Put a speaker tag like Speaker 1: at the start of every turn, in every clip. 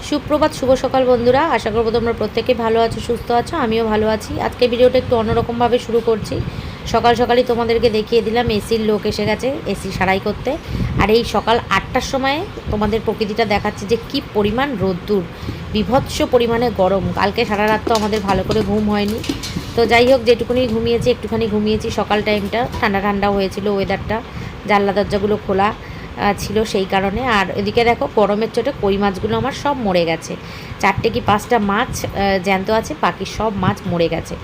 Speaker 1: সুপ্রভাত, শুভ সকাল বন্ধুরা। আশা করবো তোমরা প্রত্যেকে ভালো আছো, সুস্থ আছো। আমিও ভালো আছি। আজকে ভিডিওটা একটু অন্যরকমভাবে শুরু করছি। সকাল সকালই তোমাদেরকে দেখিয়ে দিলাম এসির লোক এসে গেছে এসি সারাই করতে। আর এই সকাল 8টার সময় তোমাদের প্রকৃতিটা দেখাচ্ছে যে কি পরিমাণ রোদ্দুর, বিভৎস পরিমাণে গরম। কালকে সারা রাত তো আমাদের ভালো করে ঘুম হয়নি। তো যাই হোক, যেটুকুনি ঘুমিয়েছি একটুখানি ঘুমিয়েছি। সকাল টাইমটা ঠান্ডা ঠান্ডা হয়েছিল ওয়েদারটা, জানলা দরজাগুলো খোলা ছিল সেই কারণে। আর এদিকে দেখো গরমের চোটে কই মাছগুলো আমার সব মরে গেছে। 4টে কি 5টা মাছ জ্যান্ত আছে, বাকি সব মাছ মরে গেছে।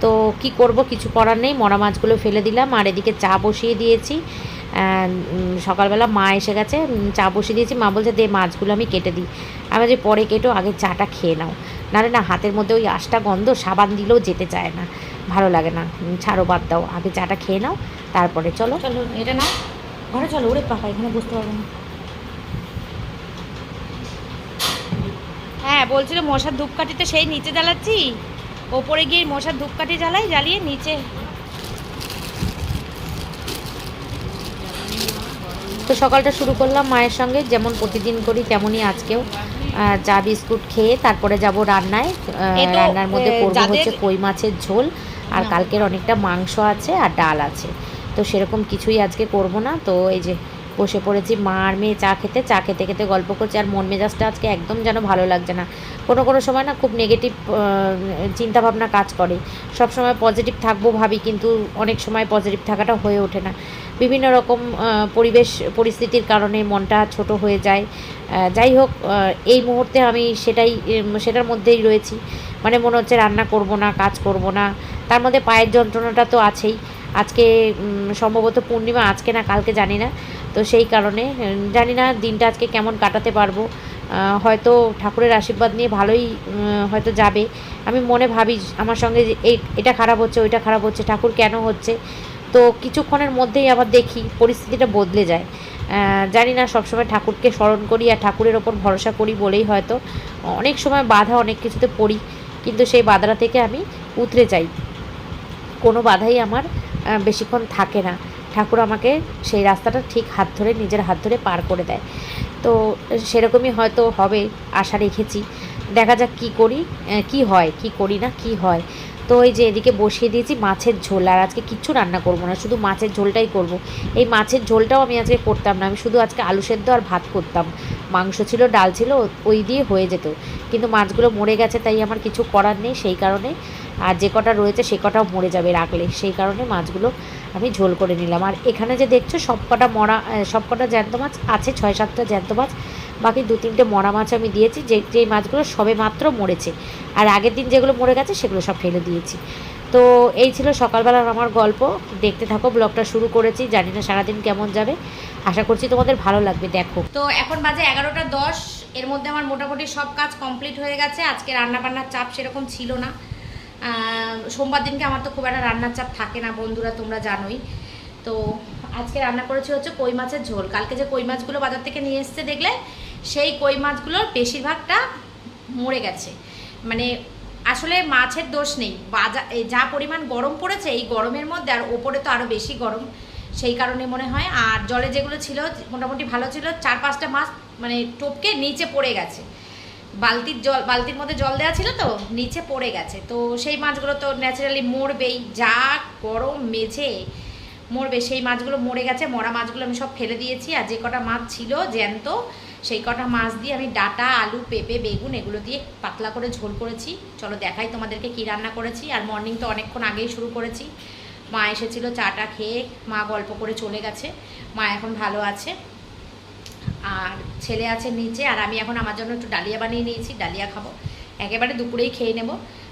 Speaker 1: তো কি করব, কিছু করার নেই, মরা মাছগুলো ফেলে দিলাম। আর এদিকে চা বসিয়ে দিয়েছি। সকালবেলা মা এসে গেছে, চা বসিয়ে দিয়েছি। মা বলছে দে মাছগুলো আমি কেটে দিই। আমি যে পরে কেটো, আগে চাটা খেয়ে নাও, নাহলে না হাতের মধ্যে ওই আঁশটা গন্ধ, সাবান দিলেও যেতে চায় না, ভালো লাগে না। ছাড়ো, বাদ দাও, আগে চাটা খেয়ে নাও, তারপরে চলো চলো এটা নাও ঘরে চলো। ওরে পাপা, এখানে বুঝতে পারবো না। হ্যাঁ, বলছিল মশার ধূপকাঠি তো সেই নিচে জ্বালাচ্ছি, ওপরে গিয়ে মশার ধূপকাঠি জ্বালাই, জ্বালিয়ে নিচে। তো সকালটা শুরু করলাম মায়ের সঙ্গে, যেমন প্রতিদিন করি তেমনই আজকেও। চা বিস্কুট খেয়ে তারপরে যাব রান্নায়। রান্নার মধ্যে করবো হচ্ছে কই মাছের ঝোল, আর কালকের অনেকটা মাংস আছে আর ডাল আছে। তো সেরকম কিছুই আজকে করব না। তো এই যে বসে পড়েছি মা আর মেয়ে চা খেতে। চা খেতে খেতে গল্প করছি। আর মন মেজাজটা আজকে একদম যেন ভালো লাগছে না। কোনো সময় না খুব নেগেটিভ চিন্তাভাবনা কাজ করে। সব সময় পজিটিভ থাকবো ভাবি, কিন্তু অনেক সময় পজিটিভ থাকাটা হয়ে ওঠে না। বিভিন্ন রকম পরিবেশ পরিস্থিতির কারণে মনটা ছোট হয়ে যায়। যাই হোক, এই মুহূর্তে আমি সেটার মধ্যেই রয়েছি। মানে মনে হচ্ছে রান্না করব না, কাজ করব না। তার মধ্যে পায়ের যন্ত্রণাটা তো আছেই। আজকে সম্ভবত পূর্ণিমা, আজকে না কালকে জানি না। তো সেই কারণে জানি না দিনটা আজকে কেমন কাটাতে পারবো। হয়তো ঠাকুরের আশীর্বাদ নিয়ে ভালোই হয়তো যাবে। আমি মনে ভাবি আমার সঙ্গে যে এটা খারাপ হচ্ছে, ওইটা খারাপ হচ্ছে, ঠাকুর কেন হচ্ছে। তো কিছুক্ষণের মধ্যেই আবার দেখি পরিস্থিতিটা বদলে যায়। জানি না, সবসময় ঠাকুরকে স্মরণ করি আর ঠাকুরের ওপর ভরসা করি বলেই হয়তো অনেক সময় বাধা, অনেক কিছুতে পড়ি, কিন্তু সেই বাধাটা থেকে আমি উতরে যাই। কোনো বাধাই আমার বেশিক্ষণ থাকে না। ঠাকুর আমাকে সেই রাস্তাটা ঠিক হাত ধরে, নিজের হাত ধরে পার করে দেয়। তো সেরকমই হয়তো হবে, আশা রেখেছি। দেখা যাক কী করি, কি হয়, কি করি না, কি হয়। তো এই যে এদিকে বসিয়ে দিয়েছি মাছের ঝোল। আর আজকে কিচ্ছু রান্না করব না, শুধু মাছের ঝোলটাই করব। এই মাছের ঝোলটাও আমি আজকে করতাম না, আমি শুধু আজকে আলু সেদ্ধ আর ভাত করতাম। মাংস ছিল, ডাল ছিল, ওই দিয়ে হয়ে যেত। কিন্তু মাছগুলো মরে গেছে, তাই আমার কিছু করার নেই। সেই কারণে আর যে কটা রয়েছে সে কটাও মরে যাবে রাখলে, সেই কারণে মাছগুলো আমি ঝোল করে নিলাম। আর এখানে যে দেখছো সব কটা জ্যান্ত মাছ আছে, 6-7টা জ্যান্ত মাছ। বাকি 2-3টে মরা মাছ আমি দিয়েছি, যেই মাছগুলো সবে মাত্র মরেছে। আর আগের দিন যেগুলো মরে গেছে সেগুলো সব ফেলে দিয়েছি। তো এই ছিল সকালবেলার আমার গল্প। দেখতে থাকো, ব্লগটা শুরু করেছি, জানি না সারাদিন কেমন যাবে। আশা করছি তোমাদের ভালো লাগবে। দেখো, তো এখন বাজে 11টা 10। এর মধ্যে আমার মোটামুটি সব কাজ কমপ্লিট হয়ে গেছে। আজকে রান্নাবান্নার চাপ সেরকম ছিল না। সোমবার দিনকে আমার তো খুব একটা রান্নার চাপ থাকে না বন্ধুরা, তোমরা জানোই। তো আজকে রান্না করেছি হচ্ছে কই মাছের ঝোল। কালকে যে কই মাছগুলো বাজার থেকে নিয়ে এসছে দেখলে, সেই কই মাছগুলোর বেশিরভাগটা মরে গেছে। মানে আসলে মাছের দোষ নেই, যা পরিমাণ গরম পড়েছে এই গরমের মধ্যে, আর ওপরে তো আরও বেশি গরম, সেই কারণে মনে হয়। আর জলে যেগুলো ছিল মোটামুটি ভালো ছিল, 4-5টা মাছ মানে টপকে নিচে পড়ে গেছে। বালতির মধ্যে জল দেওয়া ছিল তো নিচে পড়ে গেছে। তো সেই মাছগুলো তো ন্যাচারালি মরবেই, যা গরম মেঝে মরবে। সেই মাছগুলো মরে গেছে। মরা মাছগুলো আমি সব ফেলে দিয়েছি। আর যে কটা মাছ ছিল জ্যান্ত, সেই কটা মাছ দিয়ে আমি ডাঁটা, আলু, পেঁপে, বেগুন এগুলো দিয়ে পাতলা করে ঝোল করেছি। চলো দেখাই তোমাদেরকে কি রান্না করেছি। আর মর্নিং তো অনেকক্ষণ আগেই শুরু করেছি। মা এসেছিল, চাটা খেয়ে মা গল্প করে চলে গেছে। মা এখন ভালো আছে, আর ছেলে আছে নিচে। আর আমি এখন আমার জন্য একটু ডালিয়া বানিয়ে নিয়েছি, ডালিয়া খাবো। একেবারে দুপুরেই খেয়ে নেব,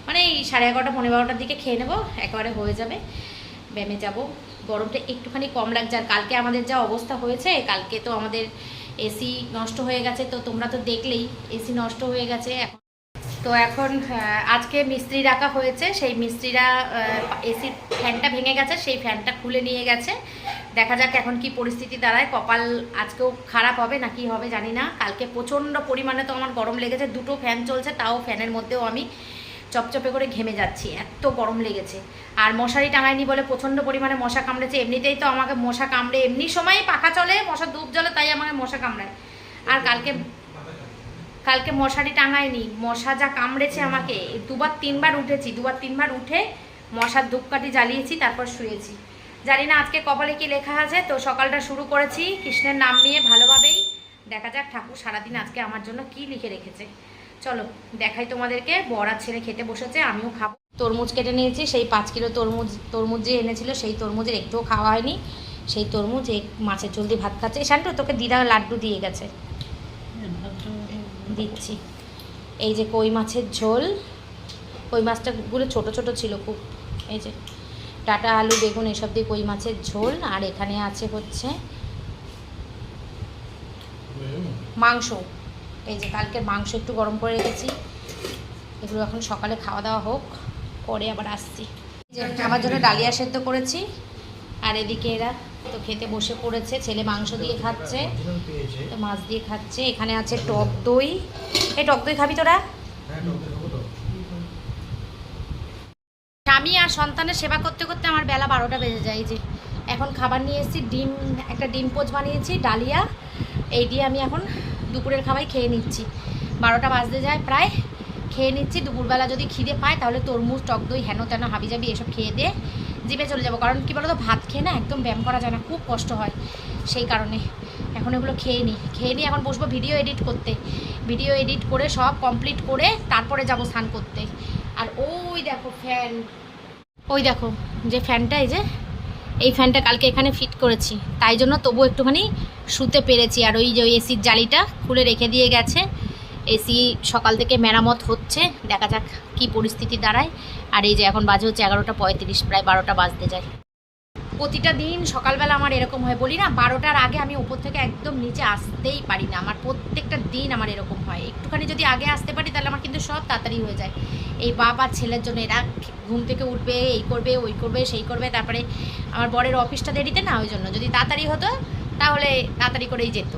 Speaker 1: মানে এই 11:30 পৌনে 12টার দিকে খেয়ে নেব, একেবারে হয়ে যাবে। ব্যায়ামে যাব। গরমটা একটুখানি কম লাগছে। আর কালকে আমাদের যা অবস্থা হয়েছে, কালকে তো আমাদের এসি নষ্ট হয়ে গেছে। তো তোমরা তো দেখলেই এসি নষ্ট হয়ে গেছে। এখন আজকে মিস্ত্রি রাখা হয়েছে। সেই মিস্ত্রিরা এসির ফ্যানটা ভেঙে গেছে, সেই ফ্যানটা খুলে নিয়ে গেছে। দেখা যাক এখন কি পরিস্থিতি দাঁড়ায়। কপাল আজকেও খারাপ হবে না কি হবে জানি না। কালকে প্রচণ্ড পরিমাণে তো আমার গরম লেগেছে, 2টো ফ্যান চলছে, তাও ফ্যানের মধ্যেও আমি চপচপে করে ঘেমে যাচ্ছি, এত গরম লেগেছে। আর মশারি টাঙায়নি বলে প্রচণ্ড পরিমাণে মশা কামড়েছে। এমনিতেই তো আমাকে মশা কামড়ে, এমনি সময় পাখা চলে, মশা ধূপ জ্বলে, তাই আমাকে মশা কামড়ায়। আর কালকে মশারি টাঙায়নি, মশা যা কামড়েছে আমাকে, দুবার তিনবার উঠেছি, দুবার তিনবার উঠে মশার ধূপকাঠি জ্বালিয়েছি, তারপর শুয়েছি। জানি না আজকে কপালে কি লেখা আছে। তো সকালটা শুরু করেছি কৃষ্ণের নাম নিয়ে ভালোভাবেই। দেখা যাক ঠাকুর সারাদিন আজকে আমার জন্য কি লিখে রেখেছে। চলো দেখাই তোমাদেরকে। বর আর ছেলে খেতে বসেছে, আমিও খাবো। তরমুজ কেটে নিয়েছি, সেই 5 কিলো তরমুজ যে এনেছিল সেই তরমুজের একটুও খাওয়া হয়নি। সেই তরমুজ এই মাছের ঝোল দিয়ে ভাত খাচ্ছে। শান্টু তোকে দিদা লাড্ডু দিয়ে গেছে, দিচ্ছি। এই যে কই মাছের ঝোল, কই মাছটাগুলো ছোট ছোট ছিল খুব। এই যে ডাটা আলু বেগুন এসব দিয়ে কই মাছের ঝোল। আর এখানে আছে হচ্ছে মাংস। এই যে কালকের মাংস একটু গরম করে রেখেছি, এগুলো এখন সকালে খাওয়া দাওয়া হোক, পরে আবার আসছি। যে আমার জন্য ডালিয়া সেদ্ধ করেছি, আর এদিকে এরা তো খেতে বসে পড়েছে। ছেলে মাংস দিয়ে খাচ্ছে, তো মাছ দিয়ে খাচ্ছে। এখানে আছে টক দই। এই টক দই খাবি তোরা? স্বামী আর সন্তানের সেবা করতে করতে আমার বেলা 12টা বেজে যায়। যে এখন খাবার নিয়ে এসেছি, একটা ডিম পোচ বানিয়েছি, ডালিয়া। এই দিয়ে আমি এখন দুপুরের খাবারই খেয়ে নিচ্ছি। 12টা বাজতে যায় প্রায়, খেয়ে নিচ্ছি। দুপুরবেলা যদি খিদে পায় তাহলে তরমুজ টক দই হেন তেন হাবিজাবি এসব খেয়ে দিয়ে জিমে চলে যাবো। কারণ কী বলো তো, ভাত খেয়ে না একদম ব্যায়াম করা যায় না, খুব কষ্ট হয়। সেই কারণে এখন এগুলো খেয়ে নিই। এখন বসবো ভিডিও এডিট করতে। ভিডিও এডিট করে সব কমপ্লিট করে তারপরে যাব স্নান করতে। আর ওই দেখো ফ্যান, ওই দেখো যে ফ্যানটা, এই ফ্যানটা কালকে এখানে ফিট করেছি, তাই জন্য তবু একটুখানি শুতে পেরেছি। আর ওই যে এসির জালিটা খুলে রেখে দিয়ে গেছে। এসি সকাল থেকে মেরামত হচ্ছে, দেখা যাক কি পরিস্থিতি দাঁড়ায়। আর এই যে এখন বাজে হচ্ছে 11:35, প্রায় 12টা বাজতে যায়। প্রতিটা দিন সকালবেলা আমার এরকম হয়, বলি না 12টার আগে আমি উপর থেকে একদম নিচে আসতেই পারি না। আমার প্রত্যেকটা দিন আমার এরকম হয়। একটুখানি যদি আগে আসতে পারি তাহলে আমার কিন্তু সব তাড়াতাড়ি হয়ে যায়। এই বাপ আর ছেলের জন্য, এরা ঘুম থেকে উঠবে, এই করবে ওই করবে সেই করবে, তারপরে আমার বরের অফিসটা দেরিতে না, ওই জন্য যদি তাড়াতাড়ি হতো তাহলে তাড়াতাড়ি করেই যেত।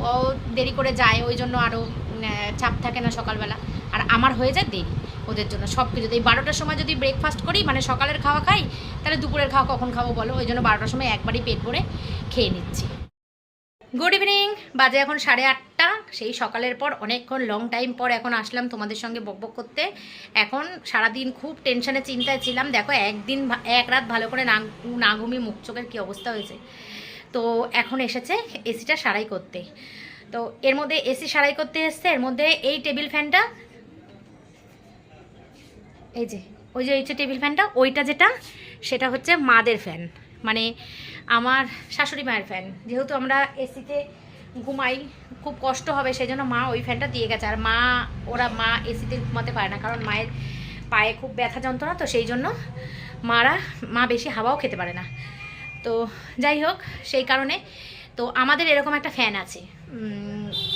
Speaker 1: ও দেরি করে যায়, ওই জন্য আরও চাপ থাকে না সকালবেলা। আর আমার হয়ে যায় দেরি ওদের জন্য সব কিছু। এই 12টার সময় যদি ব্রেকফাস্ট করি, মানে সকালের খাওয়া খাই, তাহলে দুপুরের খাওয়া কখন খাবো বলো? ওই জন্য 12টার সময় একবারই পেট ভরে খেয়ে নিচ্ছি। গুড ইভিনিং, বাজে এখন 8:30। সেই সকালের পর অনেকক্ষণ লং টাইম পর এখন আসলাম তোমাদের সঙ্গে বকবক করতে। এখন সারাদিন খুব টেনশনে চিন্তায় ছিলাম। দেখো এক রাত ভালো করে না ঘুমিয়ে মুখ চোখের কী অবস্থা হয়েছে। তো এখন এসেছে এসিটা সারাই করতে। তো এর মধ্যে এসি সারাই করতে এসছে, এর মধ্যে এই টেবিল ফ্যানটা, এই যে ওই যে টেবিল ফ্যানটা, ওইটা যেটা সেটা হচ্ছে মাদের ফ্যান, মানে আমার শাশুড়ি মায়ের ফ্যান। যেহেতু আমরা এসিতে ঘুমাই, খুব কষ্ট হবে, সেই জন্য মা ওই ফ্যানটা দিয়ে গেছে। আর মা এসিতে ঘুমাতে পারে না, কারণ মায়ের পায়ে খুব ব্যথা যন্ত্রণা, তো সেই জন্য মা বেশি হাওয়াও খেতে পারে না। তো যাই হোক, সেই কারণে তো আমাদের এরকম একটা ফ্যান আছে।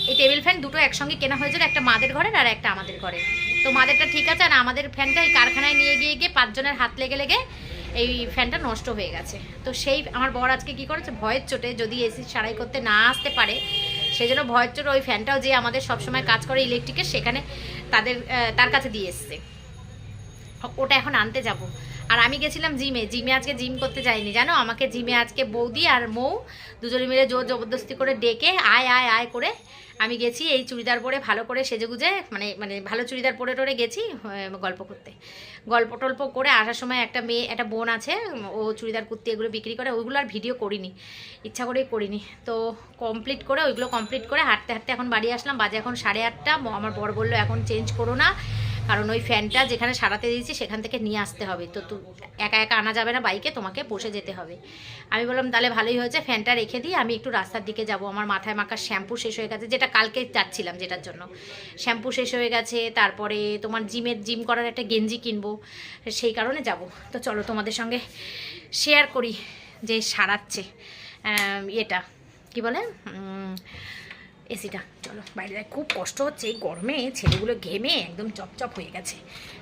Speaker 1: এই টেবিল ফ্যান দুটো একসঙ্গে কেনা হয়েছিল, একটা মাদের ঘরের আর একটা আমাদের ঘরে। তো মাদেরটা ঠিক আছে, আর আমাদের ফ্যানটা এই কারখানায় নিয়ে গিয়ে 5 জনের হাত লেগে এই ফ্যানটা নষ্ট হয়ে গেছে। তো সেই আমার বর আজকে কী করেছে, ভয়ের চোটে যদি এসি সারাই করতে না আসতে পারে, সেই জন্য ভয়ের চোটে ওই ফ্যানটাও যে আমাদের সবসময় কাজ করে ইলেকট্রিকের, সেখানে তার কাছে দিয়ে এসছে। ওটা এখন আনতে যাব। আর আমি গেছিলাম জিমে আজকে জিম করতে যাইনি, জানো। আমাকে জিমে আজকে বৌদি আর মৌ দুজনে মিলে জোর জবরদস্তি করে ডেকে আয় করে আমি গেছি। এই চুড়িদার পরে ভালো করে সেজেগুজে, মানে ভালো চুড়িদার পরে টরে গেছি গল্প করতে। গল্প টল্প করে আসার সময় একটা বোন আছে, ও চুড়িদার কুর্তি এগুলো বিক্রি করে, ওইগুলো আর ভিডিও করিনি, ইচ্ছা করেই করিনি। তো ওইগুলো কমপ্লিট করে হাঁটতে হাঁটতে এখন বাড়ি আসলাম। বাজে এখন 8:30। আমার বর বললো এখন চেঞ্জ করো না, কারণ ওই ফ্যানটা যেখানে সারাতে দিয়েছি সেখান থেকে নিয়ে আসতে হবে। তো একা আনা যাবে না বাইকে, তোমাকে বসে যেতে হবে। আমি বললাম তাহলে ভালোই হয়েছে, ফ্যানটা রেখে দিই, আমি একটু রাস্তার দিকে যাব। আমার মাথায় মাখার শ্যাম্পু শেষ হয়ে গেছে, যেটা কালকে যাচ্ছিলাম, যেটার জন্য শ্যাম্পু শেষ হয়ে গেছে। তারপরে তোমার জিম করার একটা গেঞ্জি কিনবো, সেই কারণে যাব। তো চলো তোমাদের সঙ্গে শেয়ার করি যে সারাচ্ছে এটা কি বলে এসিটা। চলো বাইরে, খুব কষ্ট হচ্ছে এই গরমে, ছেলেগুলো ঘেমে একদম চপচপ হয়ে গেছে।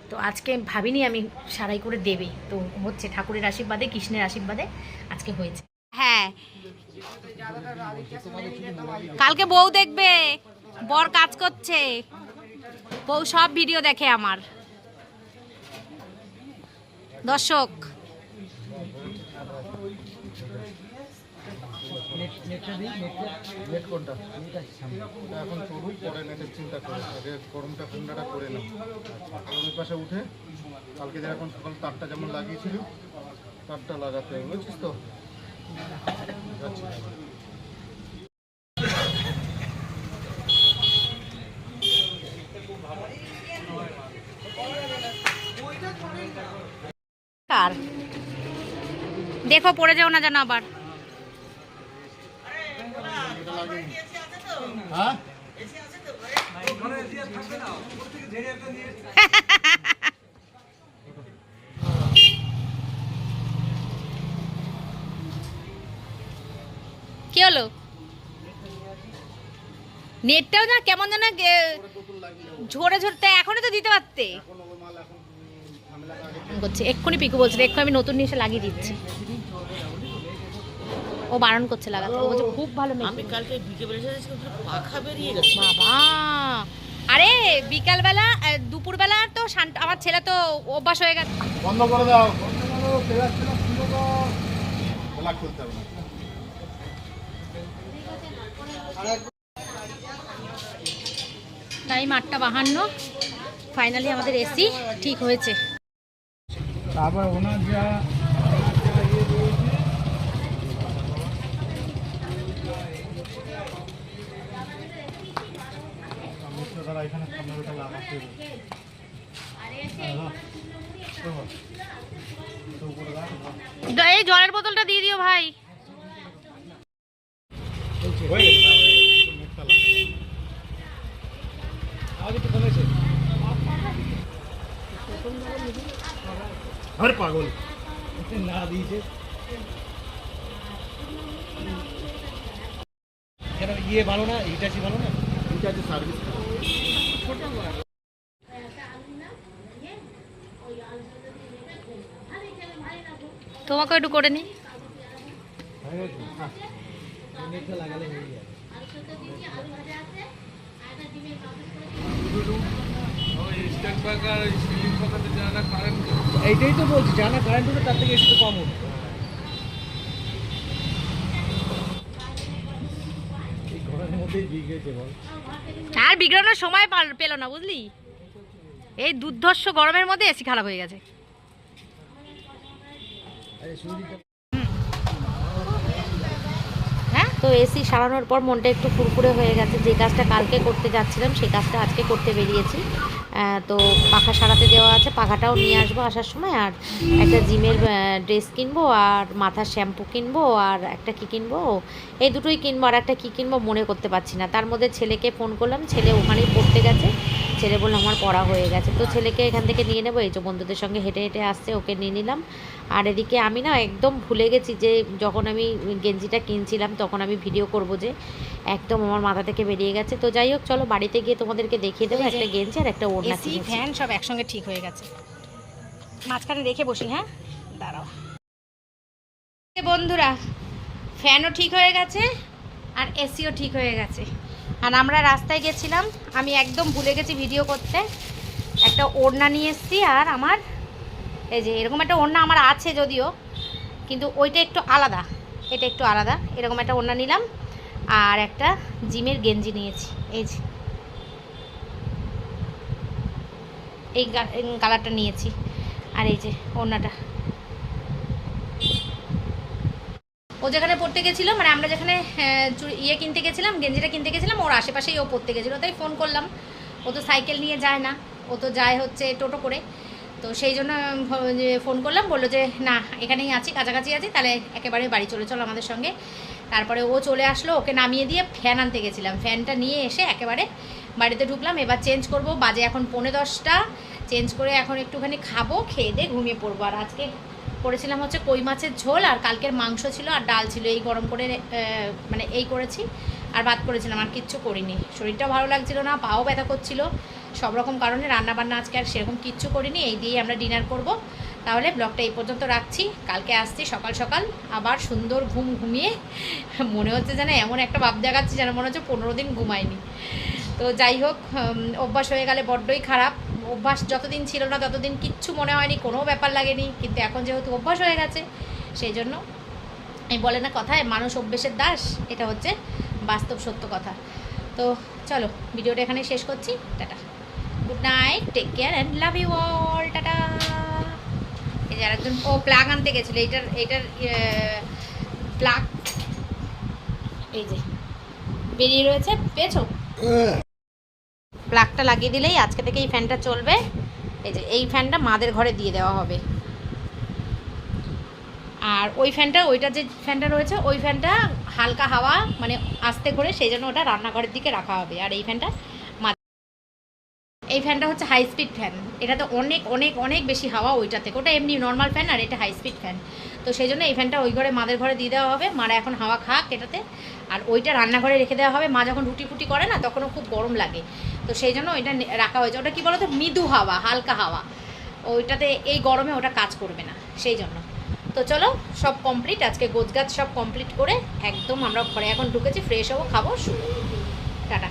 Speaker 1: তো আজকে ভাবিনি আমি সারাই করে দেবে, তো হচ্ছে ঠাকুরের আশীর্বাদে, কৃষ্ণের আশীর্বাদে আজকে হয়েছে। হ্যাঁ, কালকে বউ দেখবে, বর কাজ করছে, বউ সব ভিডিও দেখে আমার। দর্শক
Speaker 2: নেট কোনটা এখন চলুন, পরে নেটের চিন্তা করে গরমটা ঠান্ডাটা করে নাও। ওই পাশে উঠে কালকে যে এখন সকাল তারটা যেমন লাগিয়েছিল তারটা লাগাতে হবে, বুঝছিস তো? যাচ্ছি।
Speaker 1: কার দেখো পড়ে যাও না জানো আবার।
Speaker 2: হ্যাঁ
Speaker 1: কি হলো? নেটটাও না কেমন যেন ঝরে ঝরতে, এখনই তো দিতে পারতে। করছে এক্ষুনি পিকু বলছিল, এক্ষুনি আমি নতুন নিয়ে এসে লাগিয়ে দিচ্ছি। ও বারণ করছে লাগাতে, ও বলছে খুব ভালো।
Speaker 3: আমি কালকে বিকেলে এসেছি, পাখা বেরিয়ে গেছে
Speaker 1: বাবা। আরে বিকালবেলা দুপুরবেলা তো আমার ছেলে তো অভ্যাস হয়ে গেছে।
Speaker 2: বন্ধ করে দাও, খুলতে হবে না।
Speaker 1: টাইম 8:52। ফাইনালি আমাদের এসি ঠিক হয়েছে।
Speaker 2: তারপর ওনার যা এখানে সামনে লাগাতে
Speaker 1: এই জলের বোতলটা দিয়ে দিও ভাই।
Speaker 2: আরে পাগল না দিয়েছে কেন? ইয়ে ভালো না, হিটাচি ভালো না, হিটাচি সার্ভিস।
Speaker 1: তোমাকে একটু করে নি।
Speaker 2: এইটাই তো বলছি, জানা কারেন্ট হলে তার থেকে এসে কম হবে। এই ঘরের মধ্যেই বিগড়েছে বল।
Speaker 1: আর বিগড়ানোর সময় পেল না বুঝলি, এই দুর্ধর্ষ গরমের মধ্যে এসি খারাপ হয়ে গেছে। হ্যাঁ, তো এসি সারানোর পর মনটা একটু ফুরফুরে হয়ে গেছে। যে কাজটা কালকে করতে যাচ্ছিলাম সেই কাজটা আজকে করতে বেরিয়েছি। তো পাখা সারাতে দেওয়া আছে, পাখাটাও নিয়ে আসবো আসার সময়। আর একটা জিমের ড্রেস কিনবো, আর মাথার শ্যাম্পু কিনবো, আর একটা কী কিনবো, এই দুটোই কিনবো। আর একটা কী কিনবো মনে করতে পারছি না। তার মধ্যে ছেলেকে ফোন করলাম, ছেলে ওখানেই পড়তে গেছে। ছেলে বললো আমার পড়া হয়ে গেছে, তো ছেলেকে এখান থেকে নিয়ে নেবো। এই যে বন্ধুদের সঙ্গে হেঁটে হেঁটে আসছে, ওকে নিয়ে নিলাম। আর এদিকে আমি না একদম ভুলে গেছি যে যখন আমি গেঞ্জিটা কিনছিলাম তখন আমি ভিডিও করব, যে একদম আমার মাথা থেকে বেরিয়ে গেছে। তো যাই হোক, চলো বাড়িতে গিয়ে তোমাদেরকে দেখিয়ে দেবো। একটা গেঞ্জি আর একটা ওড়না,
Speaker 4: এসি ফ্যান সব একসঙ্গে ঠিক হয়ে গেছে। মাঝখানে রেখে বসি। হ্যাঁ দাঁড়াও
Speaker 1: বন্ধুরা, ফ্যানও ঠিক হয়ে গেছে আর এসিও ঠিক হয়ে গেছে। আর আমরা রাস্তায় গেছিলাম, আমি একদম ভুলে গেছি ভিডিও করতে। একটা ওড়না নিয়ে এসেছি, আর আমার এই যে এরকম একটা ওড়না আমার আছে যদিও, কিন্তু ওইটা একটু আলাদা, এটা একটু আলাদা। এরকম একটা ওড়না নিলাম, আর একটা জিমের গেঞ্জি নিয়েছি। এই যে এই কালারটা নিয়েছি, আর এই যে ওড়নাটা। ও যেখানে পড়তে গেছিলো, মানে আমরা যেখানে ইয়ে কিনতে গেছিলাম, গেঞ্জিটা কিনতে গেছিলাম, ওর আশেপাশেই ও পড়তে গেছিলো, তাই ফোন করলাম। ও তো সাইকেল নিয়ে যায় না, ও তো যায় হচ্ছে টোটো করে। তো সেই জন্য ফোন করলাম, বললো যে না এখানেই আছি, কাছাকাছি আছি, তাহলে একেবারে বাড়ি চলে চলো আমাদের সঙ্গে। তারপরে ও চলে আসলো, ওকে নামিয়ে দিয়ে ফ্যান আনতে গেছিলাম। ফ্যানটা নিয়ে এসে একেবারে বাড়িতে ঢুকলাম। এবার চেঞ্জ করব, বাজে এখন 9:45। চেঞ্জ করে এখন একটুখানি খাবো, খেয়ে দিয়ে ঘুমিয়ে পড়বো। আর আজকে করেছিলাম হচ্ছে কই মাছের ঝোল, আর কালকের মাংস ছিল, আর ডাল ছিল। এই গরম করে মানে এই করেছি, আর ভাত করেছিলাম, আর কিচ্ছু করিনি। শরীরটাও ভালো লাগছিল না, পাও ব্যথা করছিল, সব রকম কারণে রান্নাবান্না আজকে আর সেরকম কিচ্ছু করিনি। এই দিয়েই আমরা ডিনার করব। তাহলে ব্লগটা এই পর্যন্ত রাখছি। কালকে আসছি সকাল সকাল, আবার সুন্দর ঘুমিয়ে মনে হচ্ছে যেন এমন একটা ভাব দেখাচ্ছি যেন মনে হচ্ছে 15 দিন ঘুমায়নি। তো যাই হোক, অভ্যাস হয়ে গেলে বড্ডই খারাপ। অভ্যাস যতদিন ছিল না ততদিন কিচ্ছু মনে হয়নি, কোনো ব্যাপার লাগেনি, কিন্তু এখন যেহেতু অভ্যাস হয়ে গেছে সেই জন্য
Speaker 4: এই বলে না কথায় মানুষ অভ্যেসের দাস, এটা হচ্ছে বাস্তব সত্য কথা। তো চলো ভিডিওটা এখানে শেষ করছি, tata, good night, take care and love you all, tata. এই যে আরেকজন ও প্লাগ আনতে গেছিলো, এইটার প্লাগ এই যে বেরিয়ে রয়েছে, পেয়েছো? প্লাগটা লাগিয়ে দিলেই আজকে থেকে এই ফ্যানটা চলবে। এই যে এই ফ্যানটা মাদের ঘরে দিয়ে দেওয়া হবে, আর ওই ফ্যানটা, ওইটা যে ফ্যানটা রয়েছে ওই ফ্যানটা হালকা হাওয়া মানে আস্তে করে, সেই জন্য ওটা রান্নাঘরের দিকে রাখা হবে। আর এই ফ্যানটা এই ফ্যানটা হচ্ছে হাই স্পিড ফ্যান, এটাতে অনেক অনেক অনেক বেশি হাওয়া ওইটা থেকে, ওটা এমনি নর্মাল ফ্যান আর এটা হাই স্পিড ফ্যান। তো সেই জন্য এই ফ্যানটা ওই ঘরে মাদের ঘরে দিয়ে দেওয়া হবে, মারা এখন হাওয়া খাক এটাতে, আর ওইটা রান্নাঘরে রেখে দেওয়া হবে। মা যখন রুটি ফুটি করে না তখনও খুব গরম লাগে, তো সেই জন্য ওইটা রাখা হয়েছে। ওটা কী বলো তো, মৃদু হাওয়া, হালকা হাওয়া, ওইটাতে এই গরমে ওটা কাজ করবে না, সেই জন্য। তো চলো সব কমপ্লিট, আজকে গোছগাছ সব কমপ্লিট করে একদম আমরা ঘরে এখন ঢুকেছি, ফ্রেশ হবো, খাবো, শুবো, টাটা।